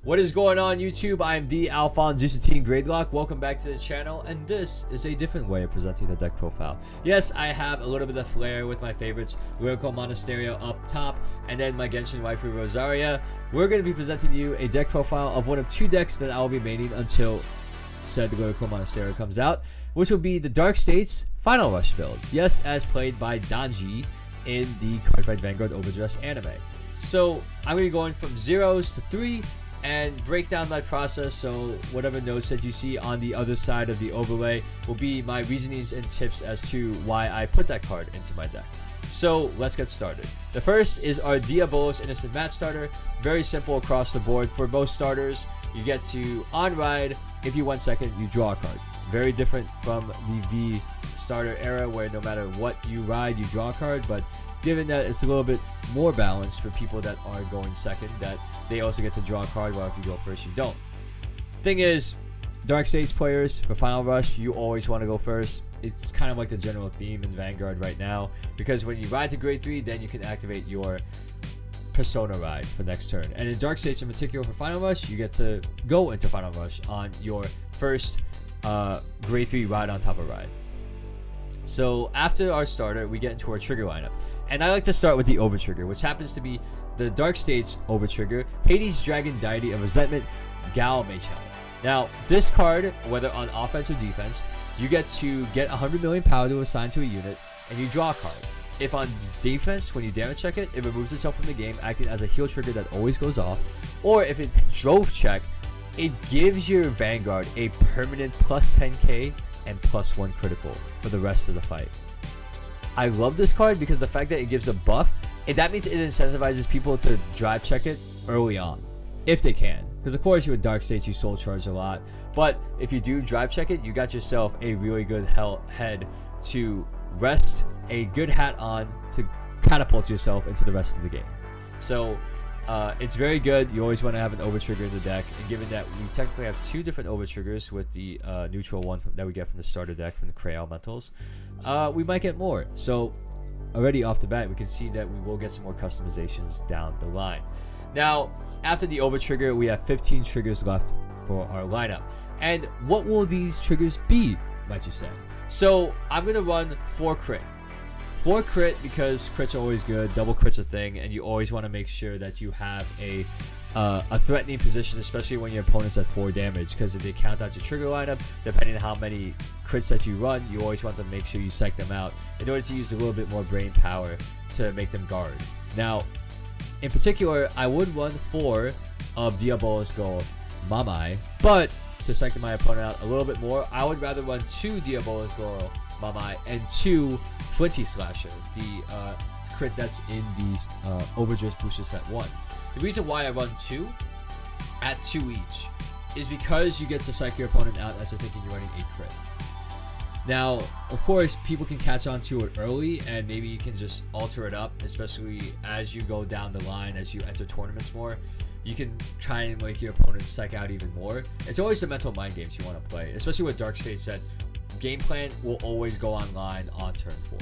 What is going on, YouTube? I am the AlphonZeus Team Gradelock. Welcome back to the channel, and this is a different way of presenting the deck profile. Yes, I have a little bit of flair with my favorites, Lyrical Monasterio up top, and then my Genshin waifu Rosaria. We're going to be presenting you a deck profile of one of two decks that I will be maining until said Lyrical Monasterio comes out, which will be the Dark States Final Rush build. Yes, as played by Danji in the Cardfight Vanguard OverDress anime. So I'm going to be going from 0s to 3 and break down my process, so whatever notes that you see on the other side of the overlay will be my reasonings and tips as to why I put that card into my deck. So let's get started. The first is our Diabolos Innocent Match Starter. Very simple across the board. For most starters, you get to on ride, if you 1 second, you draw a card. Very different from the V starter era where no matter what you ride, you draw a card, but given that it's a little bit more balanced for people that are going second, that they also get to draw a card, while if you go first, you don't. Thing is, Dark States players, for Final Rush, you always want to go first. It's kind of like the general theme in Vanguard right now, because when you ride to grade 3, then you can activate your Persona ride for next turn. And in Dark States in particular for Final Rush, you get to go into Final Rush on your first grade 3 ride on top of ride. So after our starter, we get into our trigger lineup. And I like to start with the over trigger, which happens to be the Dark States over trigger, Hades Dragon Deity of Resentment, Gal Magehelm. Now, this card, whether on offense or defense, you get to get 100 million power to assign to a unit, and you draw a card. If on defense, when you damage check it, it removes itself from the game, acting as a heal trigger that always goes off. Or if it drove check, it gives your Vanguard a permanent plus 10k and plus 1 critical for the rest of the fight. I love this card because the fact that it gives a buff, and that means it incentivizes people to drive check it early on, if they can. Because of course, you with Dark States, you soul charge a lot, but if you do drive check it, you got yourself a really good head to rest a good hat on to catapult yourself into the rest of the game. So it's very good. You always want to have an over trigger in the deck, and given that we technically have 2 different over triggers with the neutral one that we get from the starter deck from the Cray Elementals, we might get more. So already off the bat, we can see that we will get some more customizations down the line. Now, after the over trigger, we have 15 triggers left for our lineup. And what will these triggers be, might you say? So I'm going to run 4 crit. 4 crit because crits are always good, double crit's a thing, and you always want to make sure that you have a threatening position, especially when your opponent's at 4 damage, because if they count out your trigger lineup, depending on how many crits that you run, you always want to make sure you psych them out in order to use a little bit more brain power to make them guard. Now, in particular, I would run 4 of Diabolos Go Mamai, but to psych my opponent out a little bit more, I would rather run 2 Diabolos Go Mamai and 2 Flinty Slasher, the crit that's in the OverDress Booster Set 1. The reason why I run 2 at 2 each is because you get to psych your opponent out as they're thinking you're running a crit. Now, of course, people can catch on to it early, and maybe you can just alter it up, especially as you go down the line, as you enter tournaments more. You can try and make your opponent psych out even more. It's always the mental mind games you want to play, especially with Dark States that game plan will always go online on turn 4.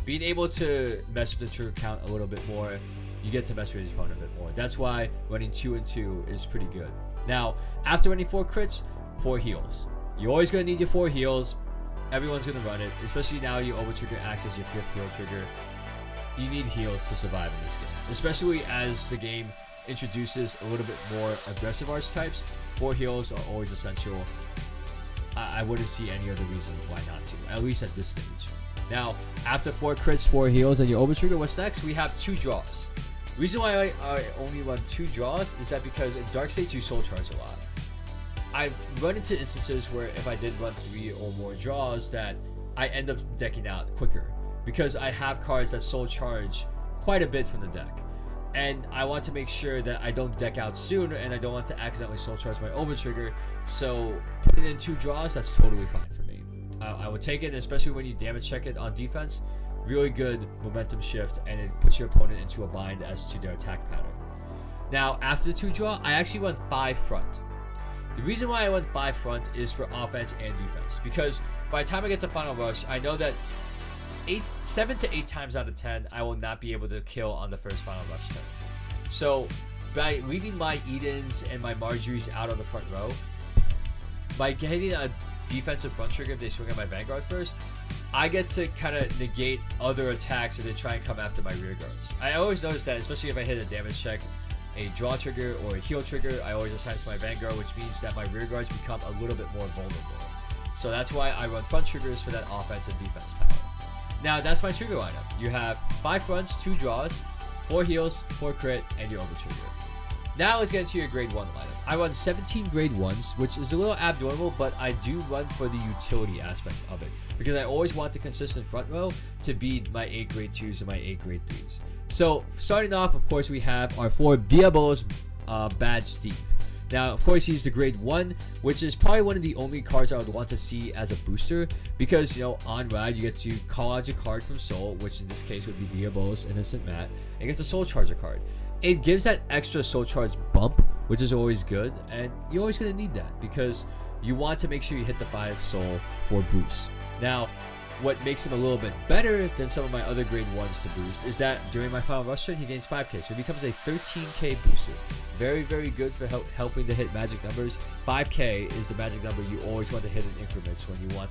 Being able to mess with the trigger count a little bit more, you get to mess with your opponent a bit more. That's why running 2 and 2 is pretty good. Now, after running 4 crits, 4 heals. You're always going to need your 4 heals. Everyone's going to run it, especially now you over trigger acts as your 5th heal trigger. You need heals to survive in this game, especially as the game introduces a little bit more aggressive archetypes. 4 heals are always essential. I wouldn't see any other reason why not to, at least at this stage. Now, after 4 crits, 4 heals, and your over trigger, what's next? We have 2 draws. The reason why I only run 2 draws is that because in Dark States you soul charge a lot. I've run into instances where if I did run 3 or more draws, that I end up decking out quicker because I have cards that soul charge quite a bit from the deck. And I want to make sure that I don't deck out sooner, and I don't want to accidentally soul charge my over trigger. So putting in 2 draws, that's totally fine for me. I would take it, especially when you damage check it on defense. Really good momentum shift, and it puts your opponent into a bind as to their attack pattern. Now, after the 2 draw, I actually run 5 front. The reason why I run 5 front is for offense and defense, because by the time I get to Final Rush, I know that 7 to 8 times out of 10, I will not be able to kill on the first Final Rush turn. So by leaving my Edens and my Marjories out on the front row, by getting a defensive front trigger if they swing at my Vanguard first, I get to kind of negate other attacks if they try and come after my rear guards. I always notice that, especially if I hit a damage check, a draw trigger, or a heal trigger, I always assign to my Vanguard, which means that my rear guards become a little bit more vulnerable. So that's why I run front triggers for that offense and defense power. Now that's my trigger lineup. You have 5 fronts, 2 draws, 4 heals, 4 crit, and your over trigger. Now let's get into your grade 1 lineup. I run 17 grade 1s, which is a little abnormal, but I do run for the utility aspect of it, because I always want the consistent front row to be my 8 grade 2s and my 8 grade 3s. So starting off, of course, we have our 4 Diabolos Bad Steve. Now, of course, he's the grade 1, which is probably one of the only cards I would want to see as a booster, because, you know, on ride, you get to call out your card from Soul, which in this case would be Diabolos Innocent Matt, and gets a Soul Charger card. It gives that extra Soul Charge bump, which is always good, and you're always going to need that, because you want to make sure you hit the 5 Soul for boost. Now, what makes him a little bit better than some of my other grade 1s to boost is that during my final rush turn, he gains 5k, so he becomes a 13k booster. Very, very good for helping to hit magic numbers. 5k is the magic number you always want to hit in increments when you want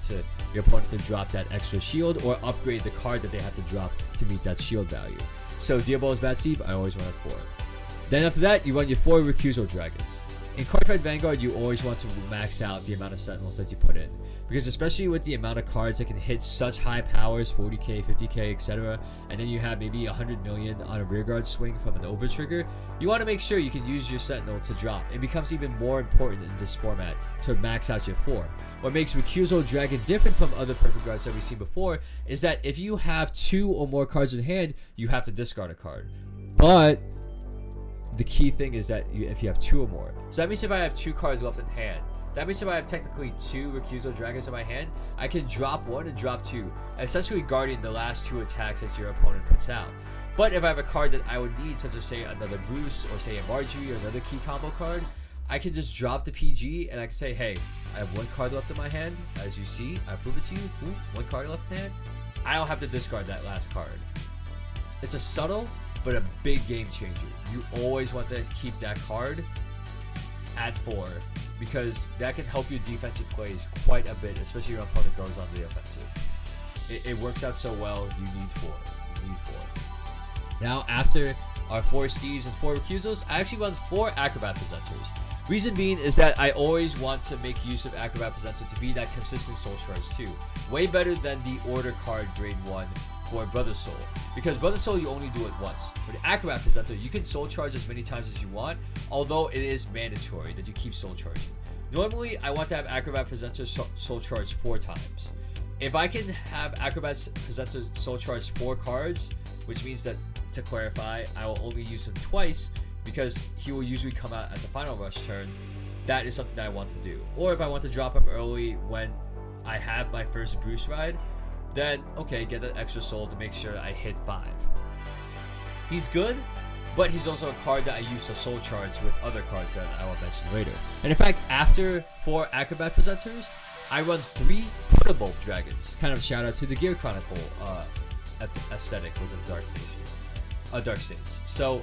your opponent to drop that extra shield or upgrade the card that they have to drop to meet that shield value. So Diabolos Bad Steve, I always run it 4. Then after that, you run your 4 Recusal Dragons. In Cardfight Vanguard, you always want to max out the amount of Sentinels that you put in, because especially with the amount of cards that can hit such high powers, 40k, 50k, etc., and then you have maybe 100 million on a rearguard swing from an over trigger, you want to make sure you can use your Sentinel to drop. It becomes even more important in this format to max out your 4. What makes Recusal Dragon different from other perfect guards that we've seen before is that if you have 2 or more cards in hand, you have to discard a card. But the key thing is that if you have 2 or more, so that means if I have 2 cards left in hand, that means if I have technically 2 Recusal Dragons in my hand, I can drop 1 and drop 2, essentially guarding the last 2 attacks that your opponent puts out. But if I have a card that I would need, such as say another Bruce or say a Marjorie or another key combo card, I can just drop the PG and I can say, hey, I have 1 card left in my hand. As you see, I prove it to you. Ooh, 1 card left in hand. I don't have to discard that last card. It's a subtle but a big game changer. You always want to keep that card at 4, because that can help your defensive plays quite a bit, especially if your opponent goes on the offensive. It works out so well. You need 4. You need 4. Now, after our 4 Steves and 4 Recusals, I actually run 4 Acrobat Presenters. Reason being is that I always want to make use of Acrobat Presenter to be that consistent Soul Charge too. Way better than the Order card grade 1 for Brother Soul. Because Brother Soul, you only do it once. For the Acrobat Presenter, you can Soul Charge as many times as you want, although it is mandatory that you keep Soul Charging. Normally, I want to have Acrobat Presenter Soul Charge 4 times. If I can have Acrobat Presenter Soul Charge 4 cards, which means that, to clarify, I will only use him twice, because he will usually come out at the final rush turn, that is something that I want to do. Or if I want to drop him early when I have my first Bruce ride, then okay, get that extra soul to make sure I hit 5. He's good, but he's also a card that I use to soul charge with other cards that I will mention later. And in fact, after 4 Acrobat Presenters, I run 3 Portable Dragons. Kind of shout out to the Gear Chronicle aesthetic within Dark States. So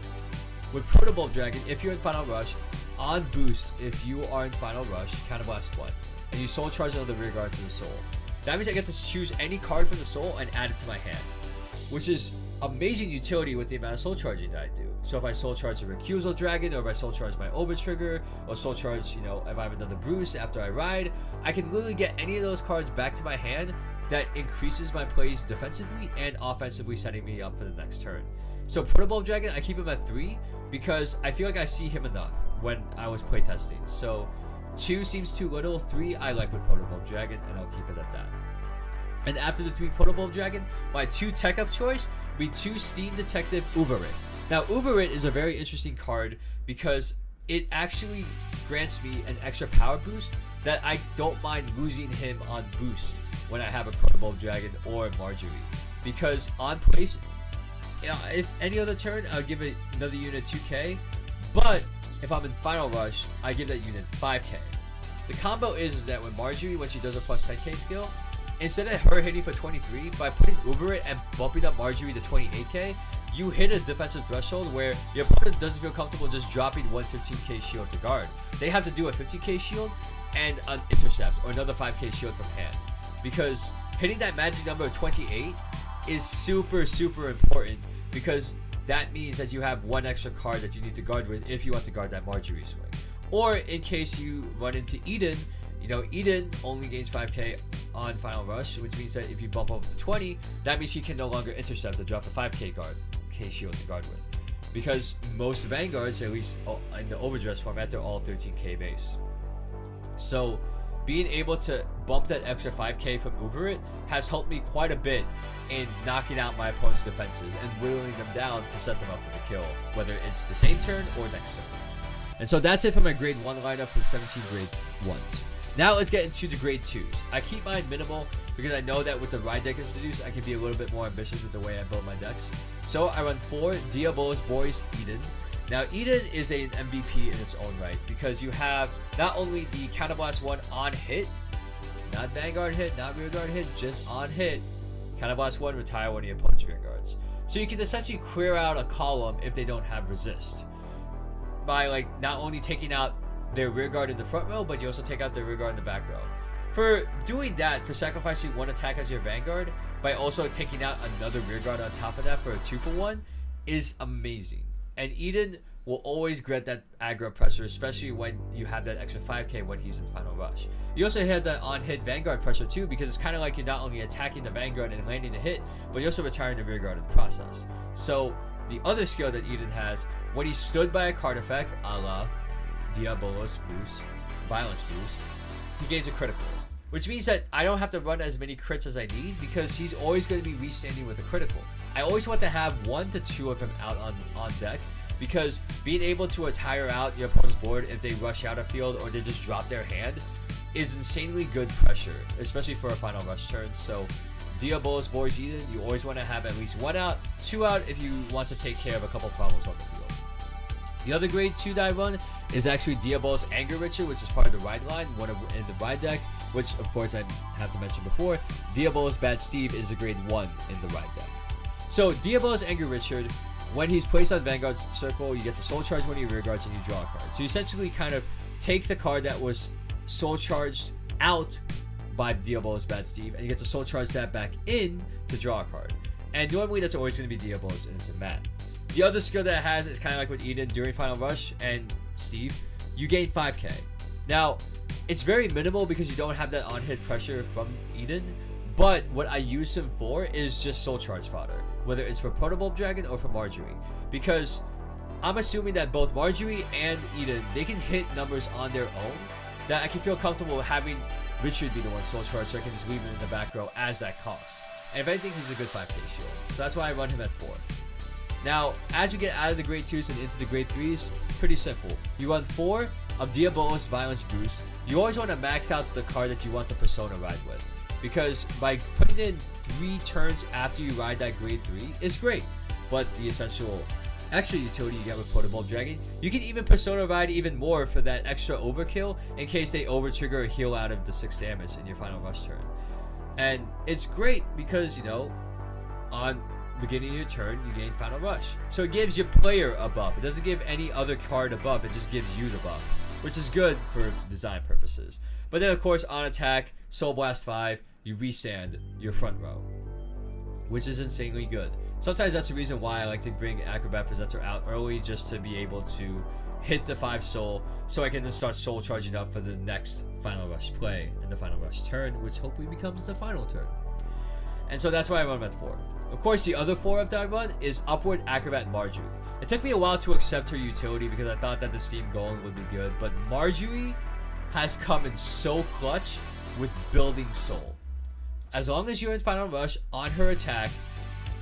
with Portable Dragon, if you're in Final Rush, on boost, if you are in Final Rush, Counterblast 1, and you soul charge another rear guard to the soul, that means I get to choose any card from the soul and add it to my hand, which is amazing utility with the amount of soul charging that I do. So if I soul charge a Recusal Dragon, or if I soul charge my Over Trigger, or soul charge, you know, if I have another Bruce after I ride, I can literally get any of those cards back to my hand that increases my plays defensively and offensively, setting me up for the next turn. So Portable Dragon, I keep him at 3 because I feel like I see him enough when I was playtesting. So 2 seems too little, 3 I like with Portable Dragon, and I'll keep it at that. And after the 3 Portable Dragon, my 2 tech up choice will be 2 Steam Detective Uberit. Now Uberit is a very interesting card because it actually grants me an extra power boost that I don't mind losing him on boost when I have a Portable Dragon or Marjorie. Because on place, if any other turn, I'll give it another unit 2k, but if I'm in Final Rush, I give that unit 5k. The combo is that when Marjorie, when she does a plus 10k skill, instead of her hitting for 23, by putting Uberit and bumping up Marjorie to 28k, you hit a defensive threshold where your opponent doesn't feel comfortable just dropping one 15k shield to guard. They have to do a 15k shield and an intercept or another 5k shield from hand, because hitting that magic number of 28 is super important, because that means that you have one extra card that you need to guard with if you want to guard that Marjorie swing. Or in case you run into Eden, you know, Eden only gains 5k on Final Rush, which means that if you bump up to 20, that means she can no longer intercept or drop a 5k shield to guard with. Because most Vanguards, at least in the OverDress format, they're all 13k base. So being able to bump that extra 5k from Uber it has helped me quite a bit in knocking out my opponent's defenses and whittling them down to set them up for the kill, whether it's the same turn or next turn. And so that's it for my grade 1 lineup for 17 grade 1s. Now let's get into the grade 2s. I keep mine minimal because I know that with the ride deck introduced, I can be a little bit more ambitious with the way I build my decks. So I run 4 Diabolos, Boris, Eden. Now Eden is an MVP in its own right, because you have not only the Counterblast 1 on hit, not Vanguard hit, not Rearguard hit, just on hit. Counterblast 1, retire one of your opponent's Rearguards. So you can essentially clear out a column if they don't have resist, by like not only taking out their rearguard in the front row, but you also take out their rearguard in the back row. For doing that, for sacrificing one attack as your Vanguard, by also taking out another rearguard on top of that for a 2-for-1, is amazing. And Eden will always grant that aggro pressure, especially when you have that extra 5k when he's in Final Rush. You also have that on-hit Vanguard pressure too, because it's kind of like you're not only attacking the Vanguard and landing the hit, but you're also retiring the rearguard in the process. So the other skill that Eden has, when he's stood by a card effect, a la Diabolos boost, Violence boost, he gains a critical. Which means that I don't have to run as many crits as I need, because he's always going to be restanding with a critical. I always want to have 1 to 2 of him out on deck, because being able to retire out your opponent's board if they rush out a field or they just drop their hand is insanely good pressure, especially for a Final Rush turn. So Diabolos, Boris, Eden, you always want to have at least 1 out, 2 out if you want to take care of a couple problems on the field. The other grade 2 that I run is actually Diabolos Anger Richard, which is part of the ride line, one in the ride deck, which of course I have to mention before. Diabolos Bad Steve is a grade 1 in the ride deck. So Diabolos Anger Richard, when he's placed on Vanguard Circle, you get to soul charge one of your rear guards and you draw a card. So you essentially kind of take the card that was soul charged out by Diabolos Bad Steve, and you get to soul charge that back in to draw a card. And normally that's always going to be Diabolos Innocent Matt. The other skill that it has is kind of like with Eden during Final Rush and Steve, you gain 5k. Now, it's very minimal because you don't have that on-hit pressure from Eden, but what I use him for is just soul charge fodder, whether it's for Protobulb Dragon or for Marjorie, because I'm assuming that both Marjorie and Eden, they can hit numbers on their own that I can feel comfortable having Richard be the one soul charge, so I can just leave him in the back row as that cost. And if anything, he's a good 5k shield, so that's why I run him at 4. Now, as you get out of the grade 2s and into the grade 3s, pretty simple. You run 4 of Diabolos Violence Boost. You always want to max out the card that you want the Persona ride with, because by putting in 3 turns after you ride that grade 3 is great, but the essential extra utility you get with Protobulb Dragon, you can even Persona ride even more for that extra overkill in case they over-trigger a heal out of the 6 damage in your Final Rush turn. And it's great because, you know, on beginning of your turn, you gain Final Rush. So it gives your player a buff. It doesn't give any other card a buff, it just gives you the buff, which is good for design purposes. But then of course on attack, Soul Blast 5, you restand your front row, which is insanely good. Sometimes that's the reason why I like to bring Acrobat Presenter out early, just to be able to hit the 5 soul, so I can then start soul charging up for the next Final Rush play in the Final Rush turn, which hopefully becomes the final turn. And so that's why I run them at 4. Of course, the other 4 up that I run is Upward Acrobat Marjorie. It took me a while to accept her utility because I thought that the Steam Golem would be good, but Marjorie has come in so clutch with building soul. As long as you're in Final Rush, on her attack,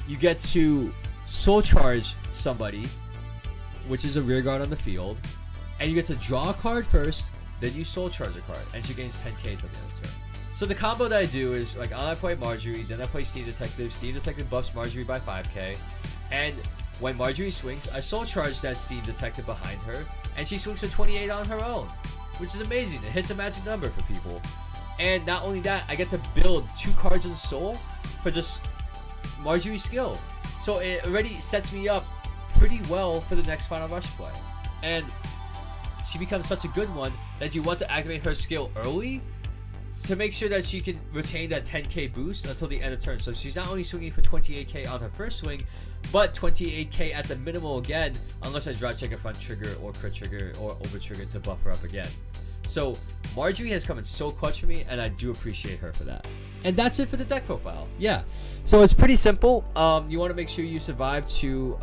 you get to soul charge somebody, which is a rear guard on the field, and you get to draw a card first, then you soul charge a card, and she gains 10k till the end of the turn. So the combo that I do is, like, I play Marjorie, then I play Steam Detective. Steam Detective buffs Marjorie by 5k, and when Marjorie swings, I soul charge that Steam Detective behind her, and she swings for 28 on her own, which is amazing. It hits a magic number for people. And not only that, I get to build 2 cards in soul for just Marjorie's skill. So it already sets me up pretty well for the next final rush play. And she becomes such a good one that you want to activate her skill early to make sure that she can retain that 10k boost until the end of turn. So she's not only swinging for 28k on her first swing, but 28k at the minimal again, unless I drive check a front trigger or crit trigger or over trigger to buff her up again. So Marjorie has come in so clutch for me, and I do appreciate her for that. And that's it for the deck profile. Yeah, so it's pretty simple. You want to make sure you survive to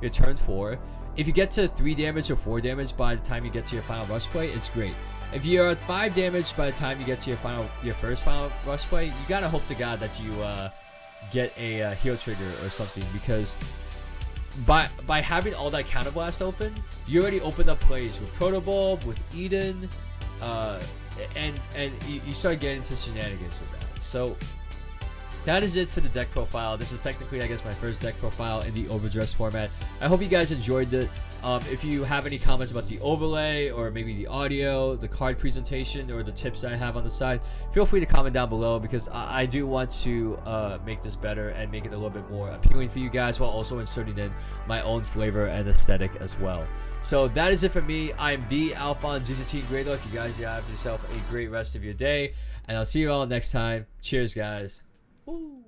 your turn 4. If you get to 3 damage or 4 damage by the time you get to your final rush play, it's great. If you're at 5 damage by the time you get to your first final rush play, you gotta hope to God that you get a heal trigger or something, because by having all that counterblast open, you already opened up plays with Protobulb, with Eden, and you start getting into shenanigans with that. So that is it for the deck profile. This is technically, I guess, my first deck profile in the OverDress format. I hope you guys enjoyed it. If you have any comments about the overlay, or maybe the audio, the card presentation, or the tips that I have on the side, feel free to comment down below, because I do want to make this better and make it a little bit more appealing for you guys, while also inserting in my own flavor and aesthetic as well. So that is it for me. I'm the AlphonZeus Team Gradelock. You guys have yourself a great rest of your day, and I'll see you all next time. Cheers, guys. Woo.